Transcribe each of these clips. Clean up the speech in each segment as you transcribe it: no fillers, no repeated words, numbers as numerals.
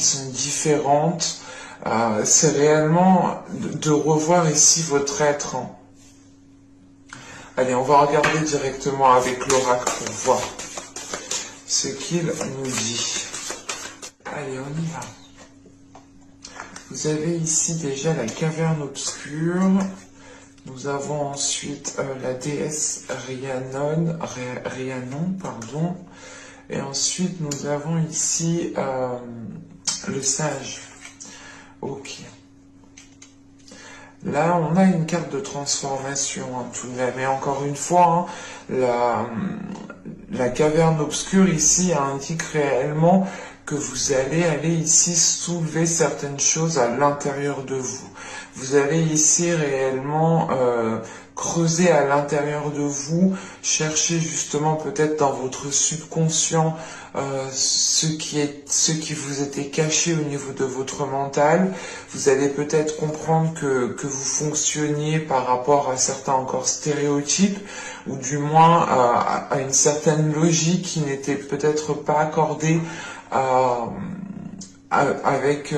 sont différentes. C'est réellement de revoir ici votre être. Allez, on va regarder directement avec l'oracle pour voir ce qu'il nous dit. Allez, on y va. Vous avez ici déjà la caverne obscure. Nous avons ensuite la déesse Rhiannon, pardon. Et ensuite, nous avons ici le sage. Ok. Là, on a une carte de transformation, tout de même. Mais encore une fois, la caverne obscure ici indique réellement que vous allez aller ici soulever certaines choses à l'intérieur de vous. Vous allez ici réellement creuser à l'intérieur de vous, chercher justement peut-être dans votre subconscient ce qui vous était caché au niveau de votre mental. Vous allez peut-être comprendre que vous fonctionniez par rapport à certains encore stéréotypes, ou du moins à une certaine logique qui n'était peut-être pas accordée avec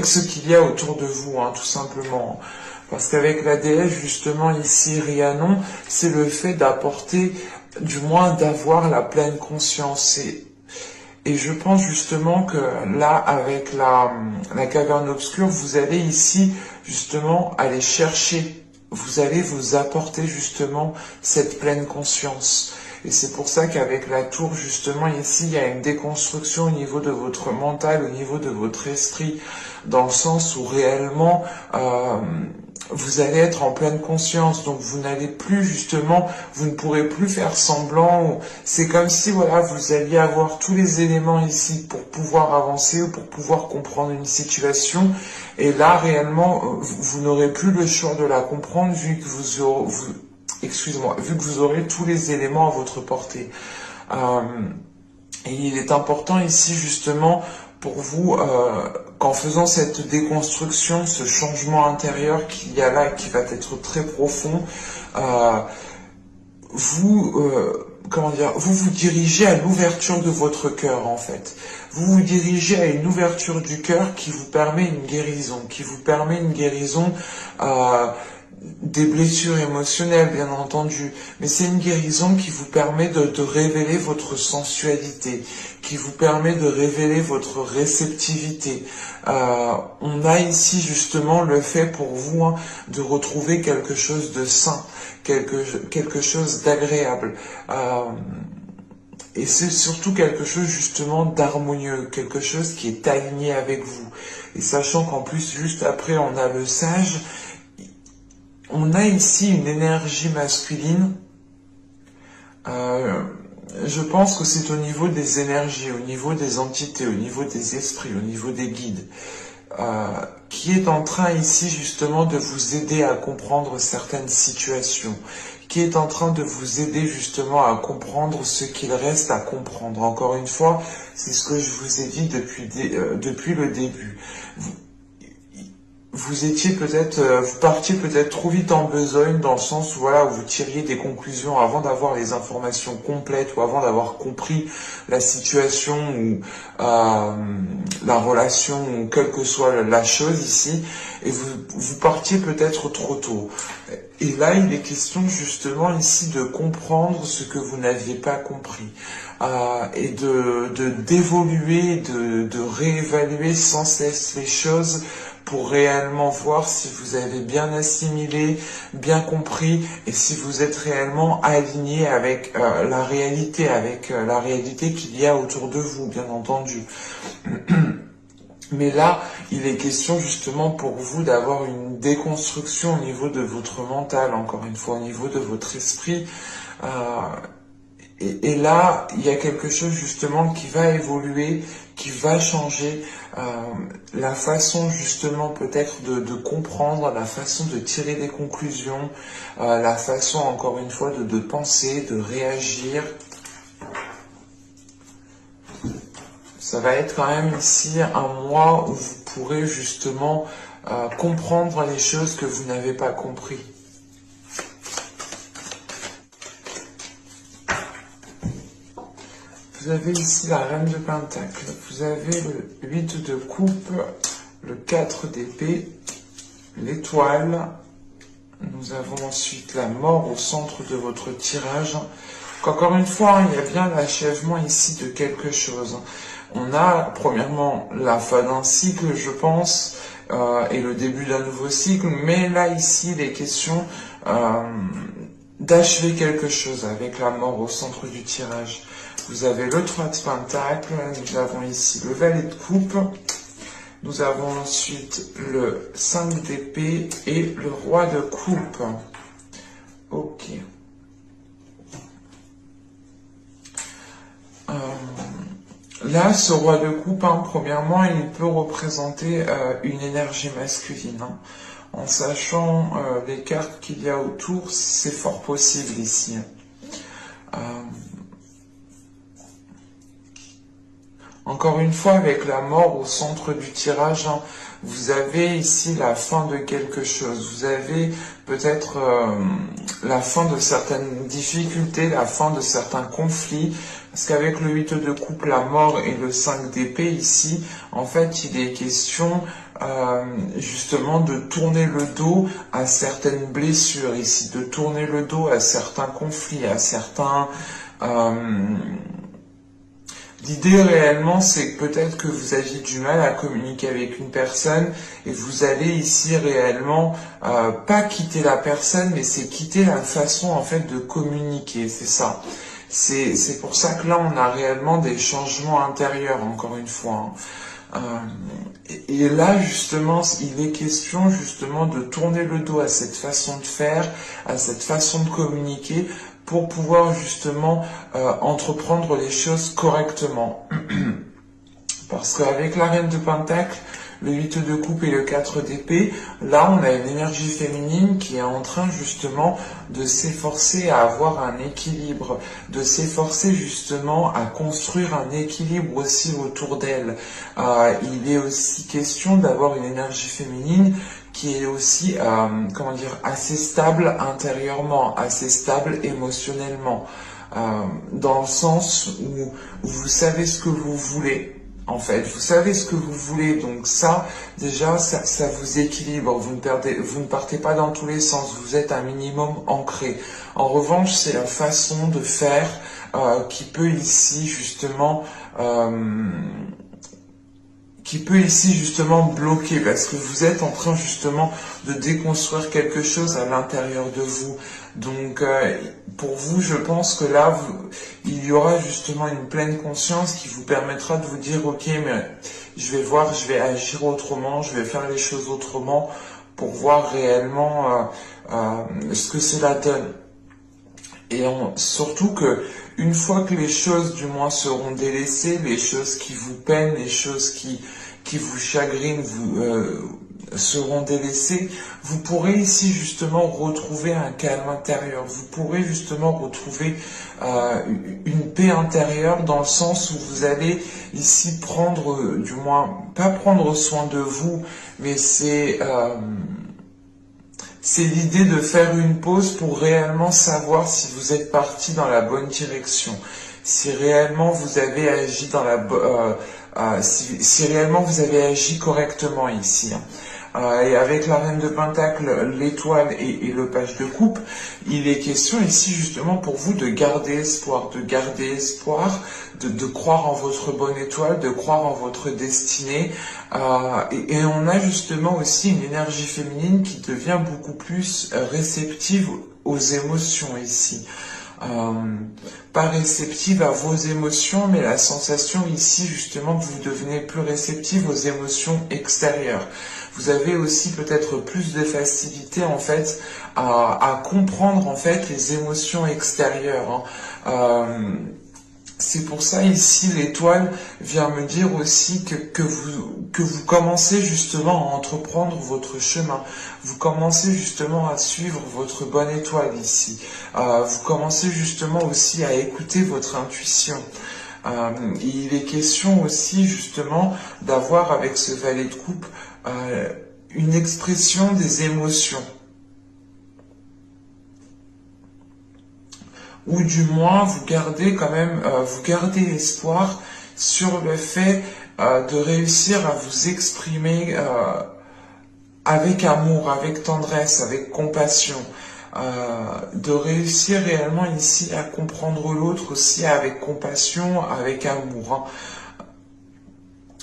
ce qu'il y a autour de vous, tout simplement. Parce qu'avec la déesse, justement, ici, Rhiannon, c'est le fait d'apporter, du moins d'avoir la pleine conscience. Et je pense justement que là, avec la caverne obscure, vous allez ici, justement, aller chercher, vous allez vous apporter, justement, cette pleine conscience. Et c'est pour ça qu'avec la tour, justement, ici, il y a une déconstruction au niveau de votre mental, au niveau de votre esprit, dans le sens où réellement, vous allez être en pleine conscience, donc vous n'allez plus justement, vous ne pourrez plus faire semblant. C'est comme si voilà, vous alliez avoir tous les éléments ici pour pouvoir avancer ou pour pouvoir comprendre une situation. Et là, réellement, vous n'aurez plus le choix de la comprendre vu que vu que vous aurez tous les éléments à votre portée. Et il est important ici justement pour vous, qu'en faisant cette déconstruction, ce changement intérieur qu'il y a là, qui va être très profond, vous vous dirigez à l'ouverture de votre cœur, en fait. Vous vous dirigez à une ouverture du cœur qui vous permet une guérison, des blessures émotionnelles, bien entendu, mais c'est une guérison qui vous permet de révéler votre sensualité, qui vous permet de révéler votre réceptivité. On a ici justement le fait pour vous de retrouver quelque chose de sain, quelque chose d'agréable. Et c'est surtout quelque chose justement d'harmonieux, quelque chose qui est aligné avec vous. Et sachant qu'en plus, juste après, on a le sage. On a ici une énergie masculine. Je pense que c'est au niveau des énergies, au niveau des entités, au niveau des esprits, au niveau des guides, qui est en train ici justement de vous aider à comprendre certaines situations, qui est en train de vous aider justement à comprendre ce qu'il reste à comprendre. Encore une fois, c'est ce que je vous ai dit depuis le début. Vous partiez peut-être trop vite en besogne dans le sens où voilà, où vous tiriez des conclusions avant d'avoir les informations complètes ou avant d'avoir compris la situation ou la relation ou quelle que soit la chose ici, et vous partiez peut-être trop tôt. Et là, il est question justement ici de comprendre ce que vous n'aviez pas compris. Et d'évoluer, de réévaluer sans cesse les choses pour réellement voir si vous avez bien assimilé, bien compris, et si vous êtes réellement aligné avec la réalité qu'il y a autour de vous, bien entendu. Mais là, il est question justement pour vous d'avoir une déconstruction au niveau de votre mental, encore une fois, au niveau de votre esprit. Et là, il y a quelque chose justement qui va évoluer, qui va changer la façon justement peut-être de comprendre, la façon de tirer des conclusions, la façon encore une fois de penser, de réagir. Ça va être quand même ici un mois où vous pourrez justement comprendre les choses que vous n'avez pas compris. Vous avez ici la reine de pentacle, vous avez le 8 de coupe, le 4 d'épée, l'étoile. Nous avons ensuite la mort au centre de votre tirage. Encore une fois, il y a bien l'achèvement ici de quelque chose. On a premièrement la fin d'un cycle, je pense, et le début d'un nouveau cycle, mais là ici, il est question d'achever quelque chose avec la mort au centre du tirage. Vous avez le 3 de pentacle, nous avons ici le valet de coupe, nous avons ensuite le 5 d'épée et le roi de coupe. Ok. Là, ce roi de coupe, premièrement, il peut représenter une énergie masculine. En sachant les cartes qu'il y a autour, c'est fort possible ici. Encore une fois, avec la mort au centre du tirage, vous avez ici la fin de quelque chose. Vous avez peut-être la fin de certaines difficultés, la fin de certains conflits. Parce qu'avec le 8 de coupe, la mort et le 5 d'épée ici, en fait, il est question justement de tourner le dos à certaines blessures ici, de tourner le dos à certains conflits, à certains... L'idée réellement, c'est que peut-être que vous aviez du mal à communiquer avec une personne et vous allez ici réellement pas quitter la personne, mais c'est quitter la façon en fait de communiquer, c'est ça. C'est pour ça que là, on a réellement des changements intérieurs, encore une fois. Et là, justement, il est question justement de tourner le dos à cette façon de faire, à cette façon de communiquer, pour pouvoir justement entreprendre les choses correctement. Parce qu'avec la reine de pentacle, le 8 de coupe et le 4 d'épée, là on a une énergie féminine qui est en train justement de s'efforcer à avoir un équilibre, de s'efforcer justement à construire un équilibre aussi autour d'elle. Il est aussi question d'avoir une énergie féminine qui est aussi, comment dire, assez stable intérieurement, assez stable émotionnellement, dans le sens où vous savez ce que vous voulez. En fait, vous savez ce que vous voulez, donc ça, déjà, ça vous équilibre, vous ne partez pas dans tous les sens, vous êtes un minimum ancré. En revanche, c'est la façon de faire qui peut ici justement bloquer, parce que vous êtes en train justement de déconstruire quelque chose à l'intérieur de vous. Donc pour vous, je pense que là, il y aura justement une pleine conscience qui vous permettra de vous dire, ok, mais je vais voir, je vais agir autrement, je vais faire les choses autrement pour voir réellement ce que cela donne. Et surtout que une fois que les choses du moins seront délaissées, les choses qui vous peinent, les choses qui vous chagrinent, seront délaissées, vous pourrez ici justement retrouver un calme intérieur, vous pourrez justement retrouver une paix intérieure dans le sens où vous allez ici prendre, du moins, pas prendre soin de vous, mais c'est l'idée de faire une pause pour réellement savoir si vous êtes parti dans la bonne direction, si réellement vous avez agi dans si réellement vous avez agi correctement ici. Et avec la reine de pentacle, l'étoile et le page de coupe, il est question ici justement pour vous de garder espoir, de croire en votre bonne étoile, de croire en votre destinée. Et on a justement aussi une énergie féminine qui devient beaucoup plus réceptive aux émotions ici. Pas réceptive à vos émotions, mais la sensation ici justement que vous devenez plus réceptive aux émotions extérieures. Vous avez aussi peut-être plus de facilité en fait à comprendre en fait les émotions extérieures. C'est pour ça ici l'étoile vient me dire aussi que vous commencez justement à entreprendre votre chemin. Vous commencez justement à suivre votre bonne étoile ici. Vous commencez justement aussi à écouter votre intuition. Il est question aussi justement d'avoir avec ce valet de coupe une expression des émotions. ou du moins vous gardez quand même, vous gardez espoir sur le fait de réussir à vous exprimer avec amour, avec tendresse, avec compassion, de réussir réellement ici à comprendre l'autre aussi avec compassion, avec amour, hein.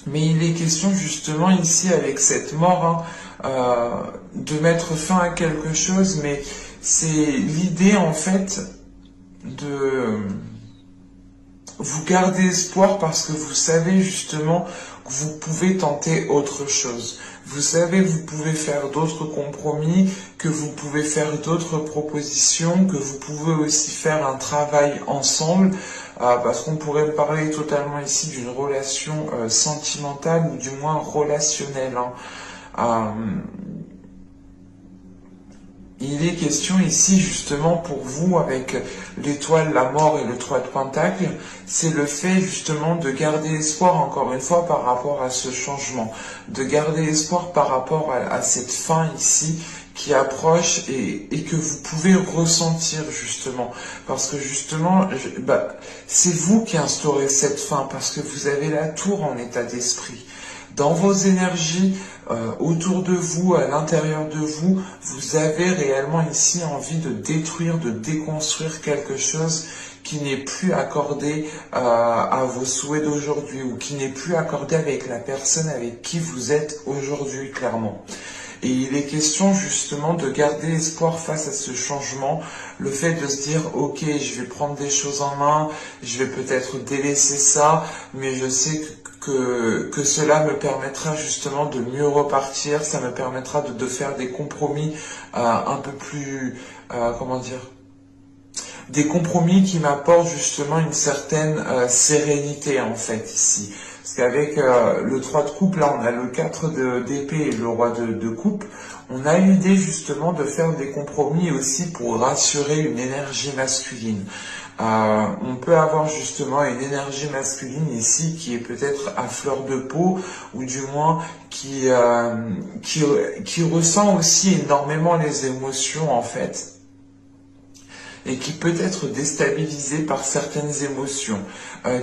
Mais il est question justement ici avec cette mort, hein, de mettre fin à quelque chose, mais c'est l'idée en fait de vous garder espoir parce que vous savez justement que vous pouvez tenter autre chose. Vous savez que vous pouvez faire d'autres compromis, que vous pouvez faire d'autres propositions, que vous pouvez aussi faire un travail ensemble, parce qu'on pourrait parler totalement ici d'une relation sentimentale ou du moins relationnelle, hein. Il est question ici justement pour vous avec l'étoile, la mort et le 3 de Pentacle, c'est le fait justement de garder espoir encore une fois par rapport à ce changement, de garder espoir par rapport à cette fin ici qui approche et que vous pouvez ressentir justement, parce que justement, c'est vous qui instaurez cette fin, parce que vous avez la tour en état d'esprit. Dans vos énergies, autour de vous, à l'intérieur de vous, vous avez réellement ici envie de détruire, de déconstruire quelque chose qui n'est plus accordé à vos souhaits d'aujourd'hui ou qui n'est plus accordé avec la personne avec qui vous êtes aujourd'hui, clairement. Et il est question justement de garder espoir face à ce changement, le fait de se dire ok, je vais prendre des choses en main, je vais peut-être délaisser ça, mais je sais que cela me permettra justement de mieux repartir, ça me permettra de faire des compromis un peu plus, comment dire, des compromis qui m'apportent justement une certaine sérénité en fait ici. Parce qu'avec le 3 de coupe, là on a le 4 d'épée et le roi de coupe, on a l'idée justement de faire des compromis aussi pour rassurer une énergie masculine. On peut avoir justement une énergie masculine ici qui est peut-être à fleur de peau ou du moins qui ressent aussi énormément les émotions en fait et qui peut être déstabilisé par certaines émotions,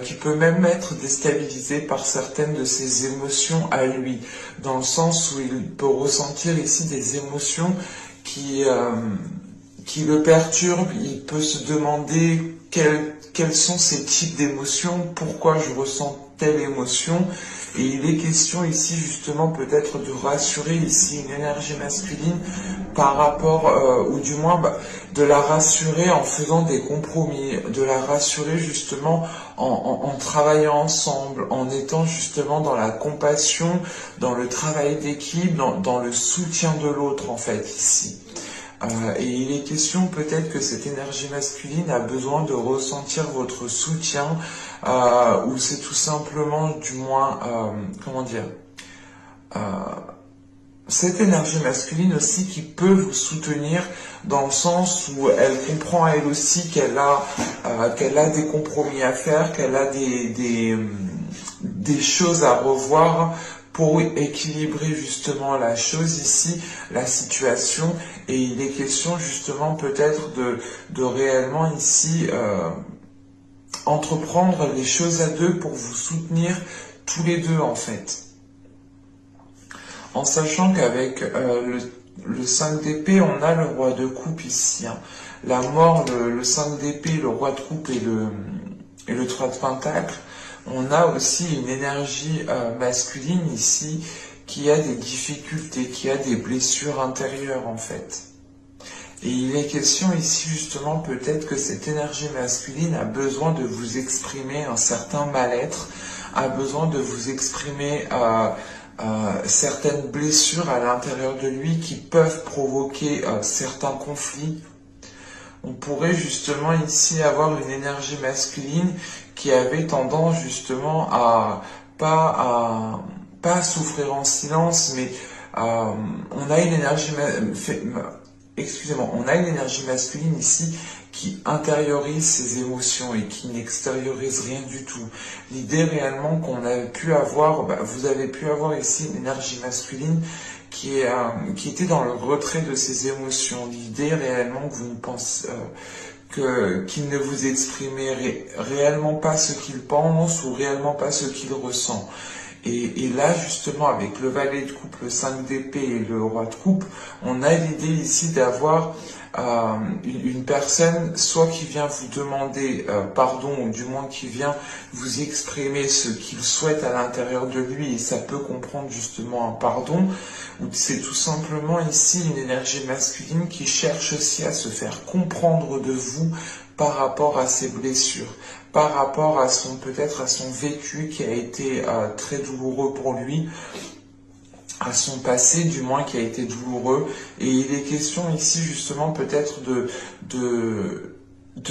qui peut même être déstabilisé par certaines de ses émotions à lui, dans le sens où il peut ressentir ici des émotions qui le perturbent, il peut se demander quels sont ces types d'émotions, pourquoi je ressens telle émotion, et il est question ici justement peut-être de rassurer ici une énergie masculine par rapport, ou du moins de la rassurer en faisant des compromis, de la rassurer justement en travaillant ensemble, en étant justement dans la compassion, dans le travail d'équipe, dans le soutien de l'autre en fait ici. Et il est question peut-être que cette énergie masculine a besoin de ressentir votre soutien, ou c'est tout simplement du moins, comment dire, cette énergie masculine aussi qui peut vous soutenir dans le sens où elle comprend elle aussi qu'elle a des compromis à faire, qu'elle a des choses à revoir pour équilibrer justement la chose ici, la situation, et il est question justement peut-être de réellement ici entreprendre les choses à deux pour vous soutenir tous les deux en fait. En sachant qu'avec le 5 d'épée, on a le roi de coupe ici, hein. La mort, le 5 d'épée, le roi de coupe et le 3 de pentacle. On a aussi une énergie masculine ici qui a des difficultés, qui a des blessures intérieures en fait. Et il est question ici justement peut-être que cette énergie masculine a besoin de vous exprimer un certain mal-être, a besoin de vous exprimer certaines blessures à l'intérieur de lui qui peuvent provoquer certains conflits. On pourrait justement ici avoir une énergie masculine qui avait tendance justement à pas souffrir en silence, mais on a une énergie on a une énergie masculine ici qui intériorise ses émotions et qui n'extériorise rien du tout. L'idée réellement qu'on a pu avoir, vous avez pu avoir ici une énergie masculine qui était dans le retrait de ses émotions. L'idée réellement que vous ne pensez, qu'il ne vous exprimait réellement pas ce qu'il pense ou réellement pas ce qu'il ressent. Et là, justement, avec le valet de coupe, le 5 d'épée et le roi de coupe, on a l'idée ici d'avoir une personne, soit qui vient vous demander pardon, ou du moins qui vient vous exprimer ce qu'il souhaite à l'intérieur de lui, et ça peut comprendre justement un pardon, ou c'est tout simplement ici une énergie masculine qui cherche aussi à se faire comprendre de vous par rapport à ses blessures, par rapport à peut-être à son vécu qui a été très douloureux pour lui, à son passé du moins qui a été douloureux, et il est question ici justement peut-être de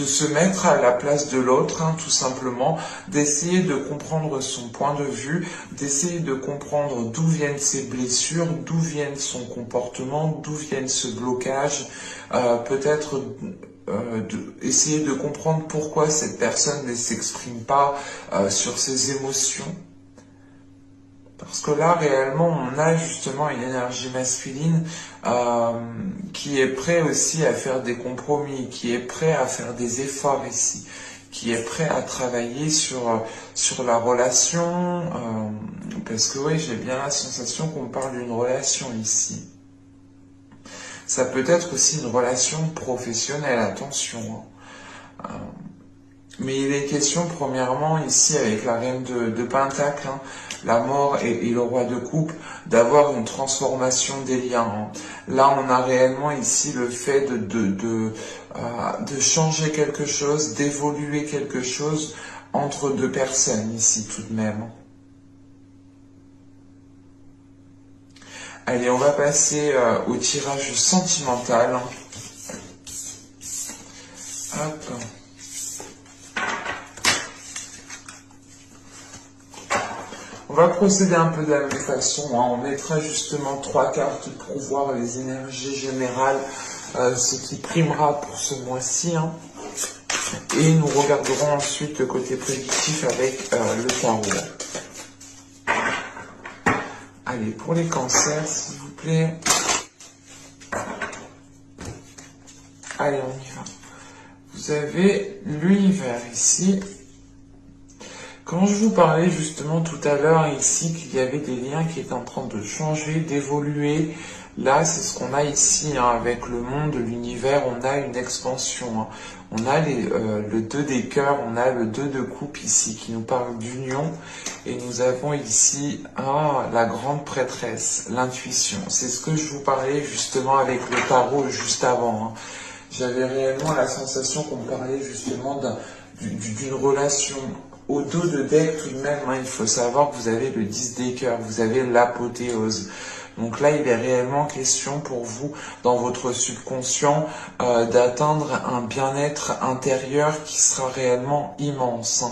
se mettre à la place de l'autre, tout simplement, d'essayer de comprendre son point de vue, d'essayer de comprendre d'où viennent ses blessures, d'où viennent son comportement, d'où viennent ce blocage, peut-être essayer de comprendre pourquoi cette personne ne s'exprime pas sur ses émotions. Parce que là, réellement, on a justement une énergie masculine qui est prêt aussi à faire des compromis, qui est prêt à faire des efforts ici, qui est prêt à travailler sur la relation, parce que oui, j'ai bien la sensation qu'on parle d'une relation ici. Ça peut être aussi une relation professionnelle, attention. Mais il est question, premièrement, ici, avec la reine de Pentacle, la mort et le roi de coupe, d'avoir une transformation des liens. Là, on a réellement ici le fait de changer quelque chose, d'évoluer quelque chose entre deux personnes, ici, tout de même. Allez, on va passer au tirage sentimental. Hop. On va procéder un peu de la même façon. On mettra justement 3 cartes pour voir les énergies générales, ce qui primera pour ce mois-ci. Et nous regarderons ensuite le côté prédictif avec le tarot. Allez, pour les cancers, s'il vous plaît. Allez, on y va. Vous avez l'univers ici. Quand je vous parlais justement tout à l'heure ici qu'il y avait des liens qui étaient en train de changer, d'évoluer, là c'est ce qu'on a ici avec le monde, l'univers, on a une expansion. On a le 2 des cœurs, on a le 2 de coupe ici qui nous parle d'union, et nous avons ici la grande prêtresse, l'intuition. C'est ce que je vous parlais justement avec le tarot juste avant. J'avais réellement la sensation qu'on me parlait justement d'une relation. Au dos de deck, tout de même, il faut savoir que vous avez le 10 des cœurs, vous avez l'apothéose. Donc là, il est réellement question pour vous, dans votre subconscient, d'atteindre un bien-être intérieur qui sera réellement immense.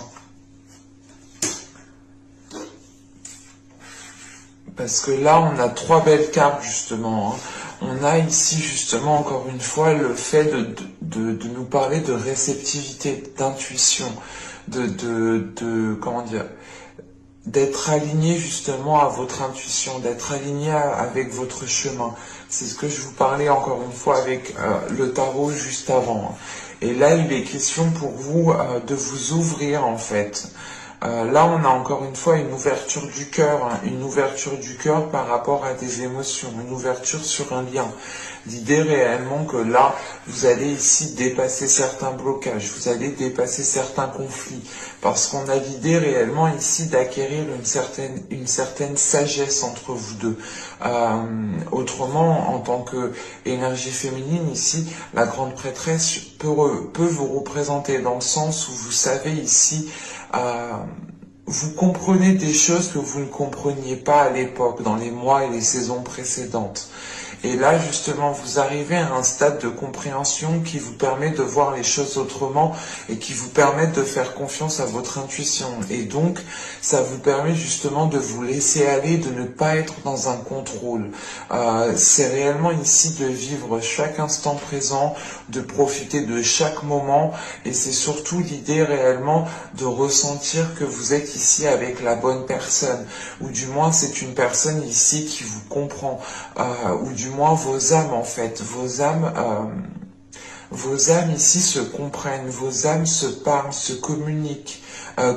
Parce que là, on a 3 belles cartes, justement. On a ici, justement, encore une fois, le fait de nous parler de réceptivité, d'intuition, comment dire, d'être aligné justement à votre intuition, d'être aligné avec votre chemin. C'est ce que je vous parlais encore une fois avec le tarot juste avant. Et là, il est question pour vous de vous ouvrir en fait. Là, on a encore une fois une ouverture du cœur par rapport à des émotions, une ouverture sur un lien. L'idée réellement que là, vous allez ici dépasser certains blocages, vous allez dépasser certains conflits, parce qu'on a l'idée réellement ici d'acquérir une certaine sagesse entre vous deux. Autrement, en tant que énergie féminine ici, la grande prêtresse peut vous représenter dans le sens où vous savez ici, vous comprenez des choses que vous ne compreniez pas à l'époque, dans les mois et les saisons précédentes. Et là, justement, vous arrivez à un stade de compréhension qui vous permet de voir les choses autrement et qui vous permet de faire confiance à votre intuition. Et donc, ça vous permet justement de vous laisser aller, de ne pas être dans un contrôle. C'est réellement ici de vivre chaque instant présent, de profiter de chaque moment. Et c'est surtout l'idée réellement de ressentir que vous êtes ici avec la bonne personne. Ou du moins, c'est une personne ici qui vous comprend. Ou du moins vos âmes en fait, vos âmes vos âmes ici se comprennent, vos âmes se parlent, se communiquent,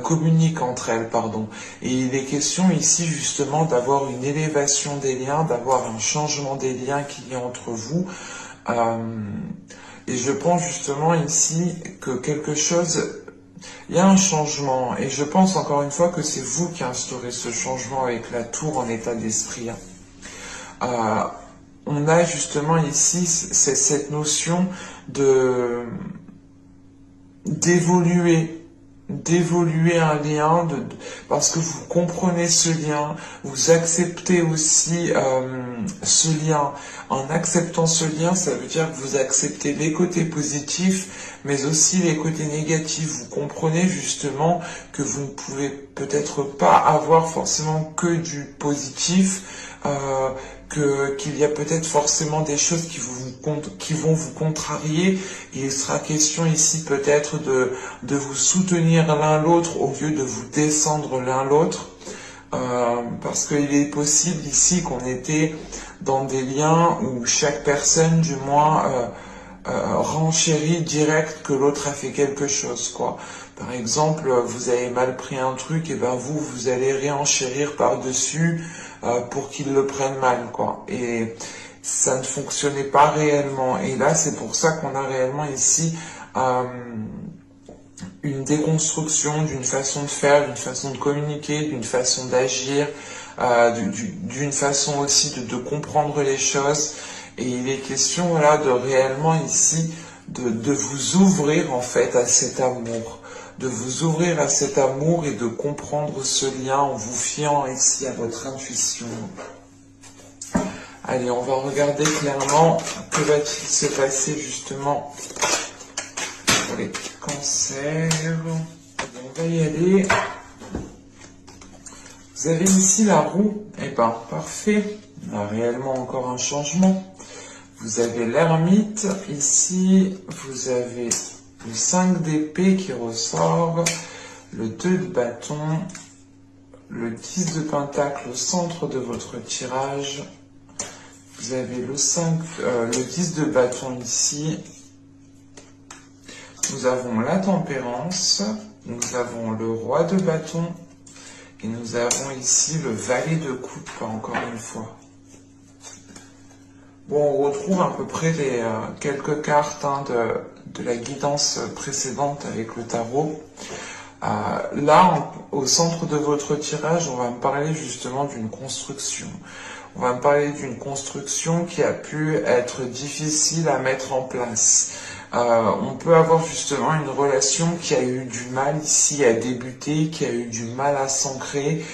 communiquent entre elles, pardon. Et il est question ici justement d'avoir une élévation des liens, d'avoir un changement des liens qu'il y a entre vous. Et je pense justement ici que quelque chose, il y a un changement, et je pense encore une fois que c'est vous qui instaurez ce changement avec la tour en état d'esprit. On a justement ici cette notion de d'évoluer un lien, parce que vous comprenez ce lien, vous acceptez aussi ce lien. En acceptant ce lien, ça veut dire que vous acceptez les côtés positifs, mais aussi les côtés négatifs. Vous comprenez justement que vous ne pouvez peut-être pas avoir forcément que du positif, qu'il y a peut-être forcément des choses qui vont vous contrarier. Il sera question ici peut-être de vous soutenir l'un l'autre au lieu de vous descendre l'un l'autre, parce qu'il est possible ici qu'on était dans des liens où chaque personne du moins renchérit direct que l'autre a fait quelque chose, quoi. Par exemple, vous avez mal pris un truc, et ben vous allez réenchérir par-dessus pour qu'il le prenne mal, quoi. Et ça ne fonctionnait pas réellement. Et là, c'est pour ça qu'on a réellement ici une déconstruction d'une façon de faire, d'une façon de communiquer, d'une façon d'agir, d'une façon aussi de comprendre les choses. Et il est question, voilà, de réellement ici de vous ouvrir en fait à cet amour, de vous ouvrir à cet amour et de comprendre ce lien en vous fiant ici à votre intuition. Allez, on va regarder clairement que va-t-il se passer justement pour les cancers. Allez, on va y aller. Vous avez ici la roue. Eh ben, parfait. On a réellement encore un changement. Vous avez l'ermite ici. Vous avez le 5 d'épée qui ressort. Le 2 de bâton. Le 10 de pentacle au centre de votre tirage. Vous avez le 10 de bâton ici. Nous avons la tempérance. Nous avons le roi de bâton. Et nous avons ici le valet de coupe, encore une fois. Bon, on retrouve à peu près les quelques cartes de la guidance précédente avec le tarot. Là, au centre de votre tirage, on va me parler justement d'une construction. On va me parler d'une construction qui a pu être difficile à mettre en place. On peut avoir justement une relation qui a eu du mal ici à débuter, qui a eu du mal à s'ancrer,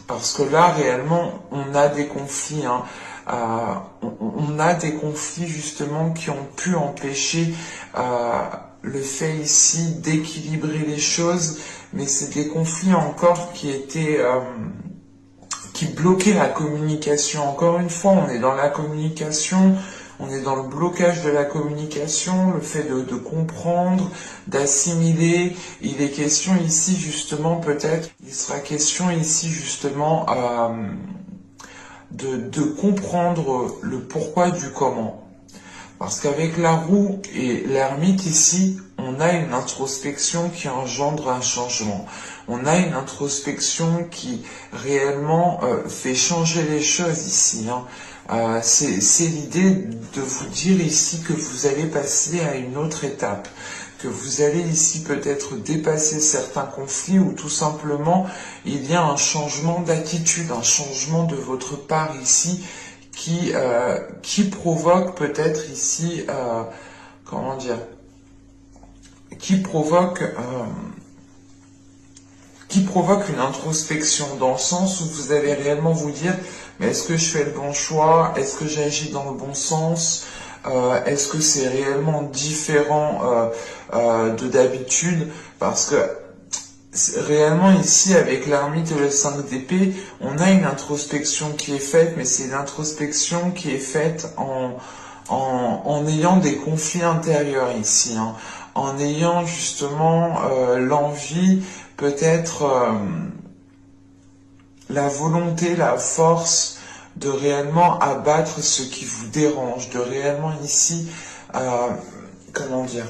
parce que là, réellement, on a des conflits. On a des conflits justement qui ont pu empêcher le fait ici d'équilibrer les choses, mais c'est des conflits encore qui étaient qui bloquaient la communication. Encore une fois, on est dans la communication, on est dans le blocage de la communication, le fait de comprendre, d'assimiler. Il est question ici justement peut-être, il sera question ici justement de comprendre le pourquoi du comment. Parce qu'avec la roue et l'ermite ici, on a une introspection qui engendre un changement. On a une introspection qui réellement fait changer les choses ici. C'est l'idée de vous dire ici que vous allez passer à une autre étape, que vous allez ici peut-être dépasser certains conflits ou tout simplement il y a un changement d'attitude, un changement de votre part ici qui provoque peut-être ici, comment dire, qui provoque une introspection dans le sens où vous allez réellement vous dire, mais est-ce que je fais le bon choix? Est-ce que j'agis dans le bon sens? Est-ce que c'est réellement différent de d'habitude? Parce que réellement ici, avec l'ermite et le 5 d'épée, on a une introspection qui est faite, mais c'est une introspection qui est faite en ayant des conflits intérieurs ici, en ayant justement l'envie, peut-être la volonté, la force de réellement abattre ce qui vous dérange, de réellement ici comment dire,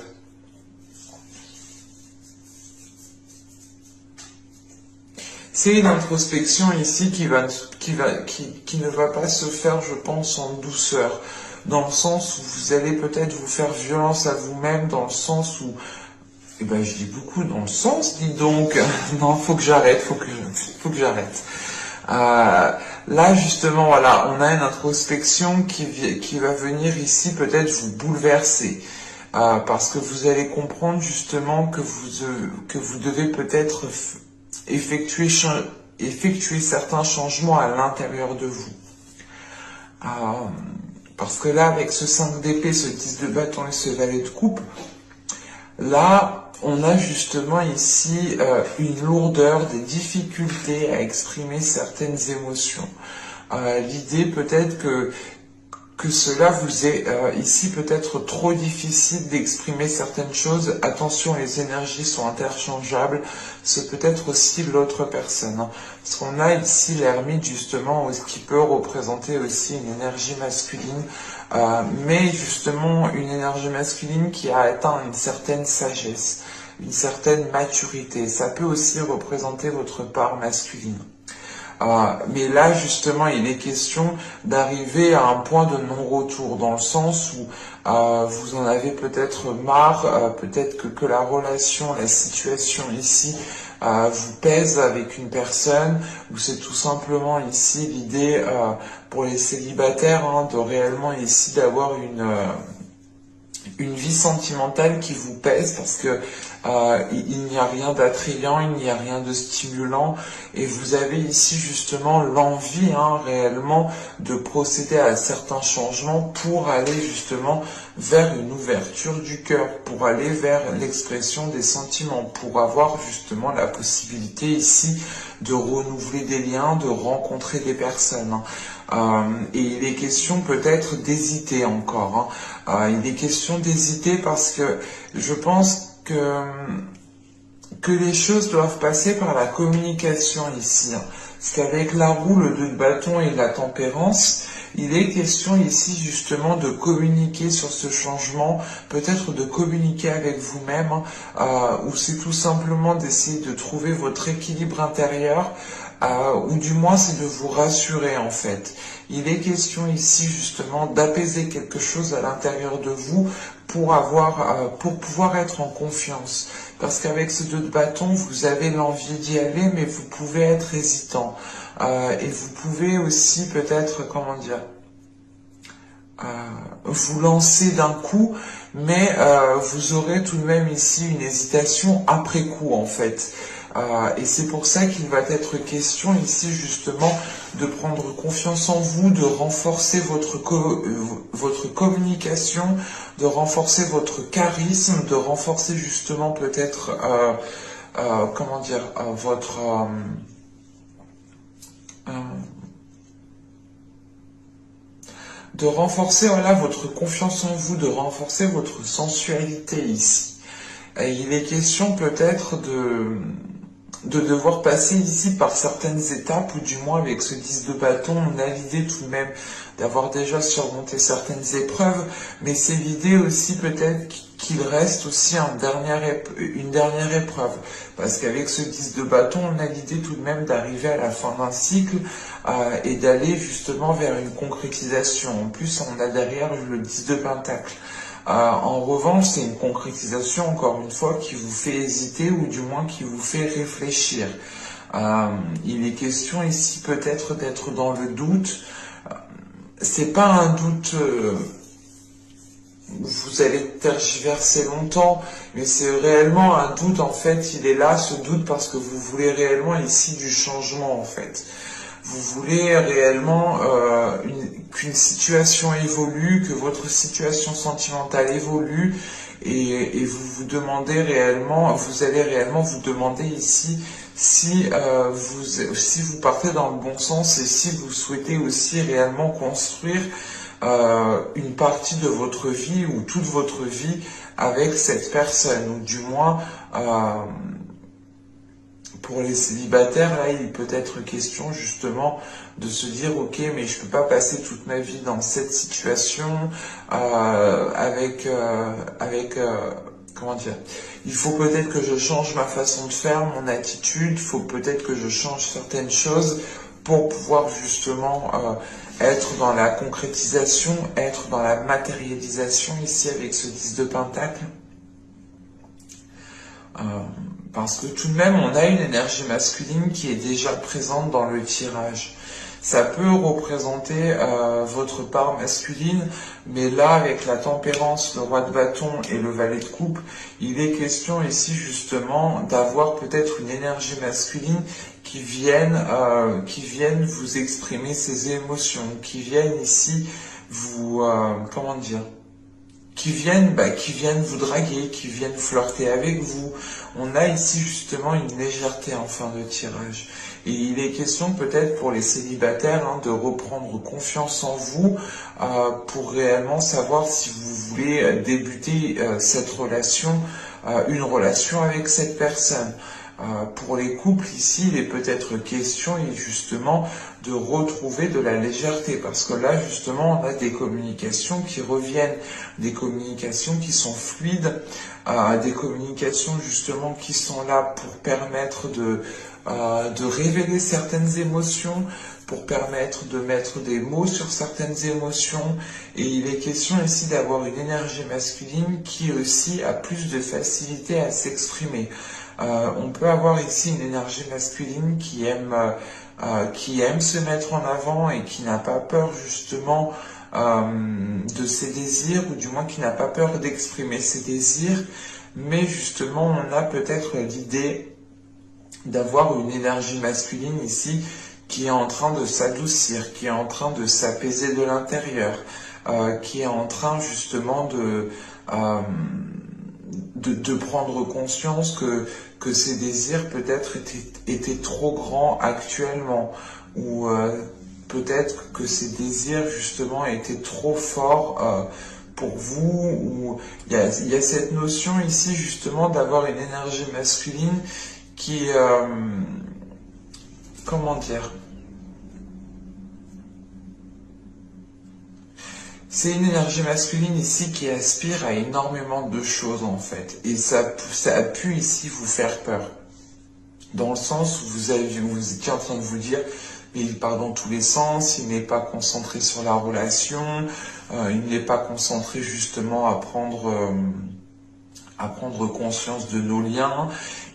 c'est une introspection ici qui ne va pas se faire, je pense, en douceur, dans le sens où vous allez peut-être vous faire violence à vous-même, dans le sens où, eh ben, je dis beaucoup dans le sens, dis donc, non, faut que j'arrête, faut que j'arrête. Là, justement, voilà, on a une introspection qui va venir ici peut-être vous bouleverser. Parce que vous allez comprendre justement que vous devez peut-être effectuer certains changements à l'intérieur de vous. Parce que là, avec ce 5 d'épée, ce 10 de bâton et ce valet de coupe, là, on a justement ici une lourdeur, des difficultés à exprimer certaines émotions. L'idée peut-être que cela vous est ici peut-être trop difficile d'exprimer certaines choses. Attention, les énergies sont interchangeables. C'est peut-être aussi l'autre personne. Hein. Parce qu'on a ici l'ermite justement qui peut représenter aussi une énergie masculine. Mais justement une énergie masculine qui a atteint une certaine sagesse, une certaine maturité. Ça peut aussi représenter votre part masculine. Mais là, justement, il est question d'arriver à un point de non-retour, dans le sens où vous en avez peut-être marre, peut-être que la relation, la situation ici vous pèse avec une personne, ou c'est tout simplement ici l'idée pour les célibataires hein, de réellement ici d'avoir une vie sentimentale qui vous pèse parce que il n'y a rien d'attrayant, il n'y a rien de stimulant et vous avez ici justement l'envie hein, réellement de procéder à certains changements pour aller justement vers une ouverture du cœur, pour aller vers l'expression des sentiments, pour avoir justement la possibilité ici de renouveler des liens, de rencontrer des personnes. Et il est question peut-être d'hésiter encore. Hein. Il est question d'hésiter parce que je pense que les choses doivent passer par la communication ici. Hein. Parce qu'avec la roue, le 2 de bâton et la tempérance, il est question ici justement de communiquer sur ce changement, peut-être de communiquer avec vous-même, ou c'est tout simplement d'essayer de trouver votre équilibre intérieur, ou du moins c'est de vous rassurer en fait. Il est question ici justement d'apaiser quelque chose à l'intérieur de vous pour pouvoir être en confiance. Parce qu'avec ce 2 de bâton, vous avez l'envie d'y aller, mais vous pouvez être hésitant. Et vous pouvez aussi peut-être, comment dire, vous lancer d'un coup, mais vous aurez tout de même ici une hésitation après coup en fait. Et c'est pour ça qu'il va être question ici justement de prendre confiance en vous, de renforcer votre communication, de renforcer votre charisme, de renforcer justement peut-être, comment dire, de renforcer voilà, votre confiance en vous, de renforcer votre sensualité ici. Et il est question peut-être de devoir passer ici par certaines étapes, ou du moins avec ce 10 de bâton, on a l'idée tout de même d'avoir déjà surmonté certaines épreuves, mais c'est l'idée aussi peut-être qu'il reste aussi une dernière épreuve, parce qu'avec ce 10 de bâton, on a l'idée tout de même d'arriver à la fin d'un cycle et d'aller justement vers une concrétisation. En plus, on a derrière le 10 de pentacle. En revanche, c'est une concrétisation, encore une fois, qui vous fait hésiter ou du moins qui vous fait réfléchir. Il est question ici peut-être d'être dans le doute. C'est pas un doute où vous allez tergiverser longtemps, mais c'est réellement un doute, en fait, il est là, ce doute, parce que vous voulez réellement ici du changement, en fait. Vous voulez réellement qu'une situation évolue, que votre situation sentimentale évolue, et vous allez réellement vous demander ici si vous partez dans le bon sens et si vous souhaitez aussi réellement construire une partie de votre vie ou toute votre vie avec cette personne, ou du moins Pour les célibataires, là, il peut être question justement de se dire, ok, mais je peux pas passer toute ma vie dans cette situation comment dire, il faut peut-être que je change ma façon de faire, mon attitude, il faut peut-être que je change certaines choses pour pouvoir justement être dans la concrétisation, être dans la matérialisation ici avec ce 10 de Pentacle. Parce que tout de même, on a une énergie masculine qui est déjà présente dans le tirage. Ça peut représenter votre part masculine, mais là, avec la tempérance, le roi de bâton et le valet de coupe, il est question ici justement d'avoir peut-être une énergie masculine qui vienne vous exprimer ses émotions, qui viennent ici vous, comment dire, qui viennent vous draguer, qui viennent flirter avec vous. On a ici justement une légèreté en fin de tirage. Et il est question peut-être pour les célibataires de reprendre confiance en vous pour réellement savoir si vous voulez débuter cette relation, une relation avec cette personne. Pour les couples ici, il est peut-être question justement de retrouver de la légèreté parce que là justement on a des communications qui reviennent, des communications qui sont fluides, des communications justement qui sont là pour permettre de révéler certaines émotions, pour permettre de mettre des mots sur certaines émotions. Et il est question ici d'avoir une énergie masculine qui aussi a plus de facilité à s'exprimer. On peut avoir ici une énergie masculine qui aime se mettre en avant et qui n'a pas peur justement de ses désirs, ou du moins qui n'a pas peur d'exprimer ses désirs, mais justement on a peut-être l'idée d'avoir une énergie masculine ici qui est en train de s'adoucir, qui est en train de s'apaiser de l'intérieur, qui est en train justement de prendre conscience que ses désirs peut-être étaient trop grands actuellement, ou peut-être que ses désirs justement étaient trop forts pour vous, ou il y a cette notion ici justement d'avoir une énergie masculine qui, comment dire, c'est une énergie masculine ici qui aspire à énormément de choses en fait. Et ça a pu ici vous faire peur. Dans le sens où vous étiez en train de vous dire, mais il part dans tous les sens, il n'est pas concentré sur la relation, il n'est pas concentré justement à prendre conscience de nos liens.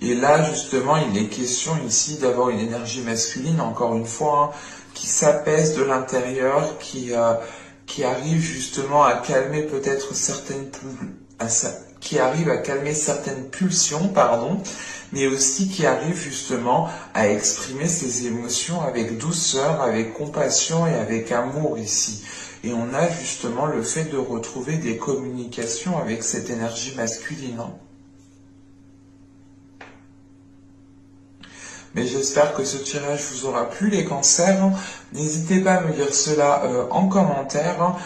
Et là, justement, il est question ici d'avoir une énergie masculine, encore une fois, qui s'apaise de l'intérieur, qui arrive justement à calmer peut-être certaines pulsions, pardon, mais aussi qui arrive justement à exprimer ses émotions avec douceur, avec compassion et avec amour ici. Et on a justement le fait de retrouver des communications avec cette énergie masculine. Mais j'espère que ce tirage vous aura plu, les cancers. N'hésitez pas à me dire cela en commentaire.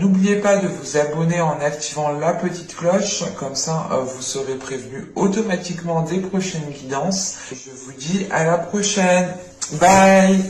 N'oubliez pas de vous abonner en activant la petite cloche. Comme ça, vous serez prévenu automatiquement des prochaines guidances. Et je vous dis à la prochaine. Bye!